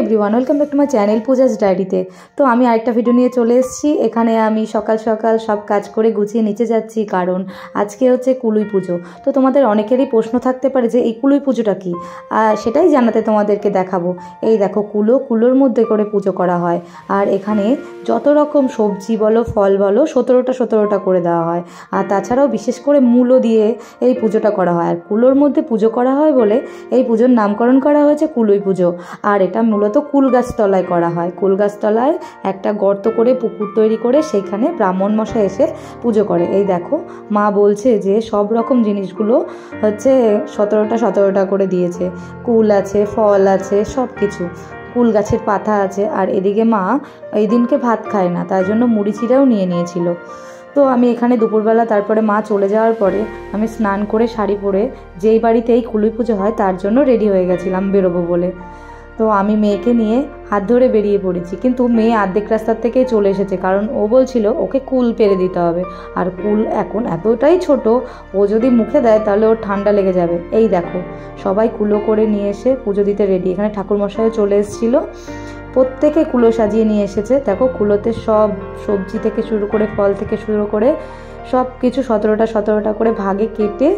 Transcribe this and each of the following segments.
Everyone welcome back to my channel Pooja's डायरीते। तो आमी आरेकटा भिडियो निये चले एसेछि। एखाने आमी सकाल सकाल सब काज करे गुछिए नीचे जाচ্ছি कारण आजके होच्छे कुलुई पुजो। तो तोमादेर अनेकेरই प्रश्न थाकते पारे जे এই कुलुई पुजोटा कि, सेटाई जानाते तोमादेरके देखाबो। এই देखो कुलोर मধ্যে করে পুজো করা হয় আর এখানে যত রকম সবজি বলো ফল বলো 17টা করে দেওয়া হয়। আর তাছাড়াও বিশেষ করে মূলো দিয়ে এই পুজোটা করা হয়। আর কুলোর মধ্যে পুজো করা হয় বলে এই পুজোর নামকরণ করা হয়েছে কুলুই পুজো। আর এটা মূলত কুল গাছতলায় করা হয়। কুল গাছতলায় একটা গর্ত করে পুকুর তৈরি করে সেখানে ব্রাহ্মণ মশাই এসে পুজো করে। এই দেখো মা বলছে যে সব রকম জিনিসগুলো হচ্ছে 17টা করে দিয়েছে। কুল আছে, ফল আছে, সব কিছু, কুল গাছের পাতা আছে। আর এদিকে মা এই দিনকে ভাত খায় না, তাই জন্য মুড়ি চিড়াও নিয়ে নিয়েছিল। তো আমি এখানে দুপুরবেলা তারপরে মা চলে যাওয়ার পরে আমি স্নান করে শাড়ি পরে যেই বাড়িতে এই কুলুই পুজো হয় তার জন্য রেডি হয়ে গেছিলাম বেরোবো বলে। তো আমি মেয়েকে নিয়ে হাত ধরে বেরিয়ে পড়েছি, কিন্তু মেয়ে অর্ধেক রাস্তার থেকেই চলে এসেছে কারণ ও বলছিল ওকে কুল পেরে দিতে হবে। আর কুল এখন এতটাই ছোট, ও যদি মুখে দেয় তাহলে ওর ঠান্ডা লেগে যাবে। এই দেখো সবাই কুলো করে নিয়ে এসে পুজো দিতে রেডি। এখানে ঠাকুরমশাইও চলে এসেছিলো, প্রত্যেকে কুলো সাজিয়ে নিয়ে এসেছে। দেখো কুলোতে সব সবজি থেকে শুরু করে ফল থেকে শুরু করে সব কিছু 17টা করে ভাগে কেটে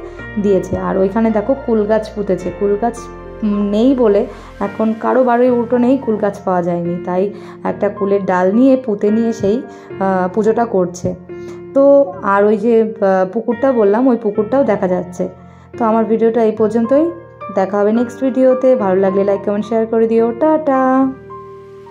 দিয়েছে। আর ওইখানে দেখো কুল গাছ পুঁতেছে। কুল গাছ নেই বলে এখন কারো বাড়ির উল্টো নেই, কুল গাছ পাওয়া যায়নি, তাই একটা কুলের ডাল নিয়ে পুঁতে নিয়ে সেই পুজোটা করছে। তো আর ওই যে পুকুরটা বললাম ওই পুকুরটাও দেখা যাচ্ছে। তো আমার ভিডিওটা এই পর্যন্তই, দেখা হবে নেক্সট ভিডিওতে। ভালো লাগলে লাইক কমেন্ট শেয়ার করে দিও। টাটা।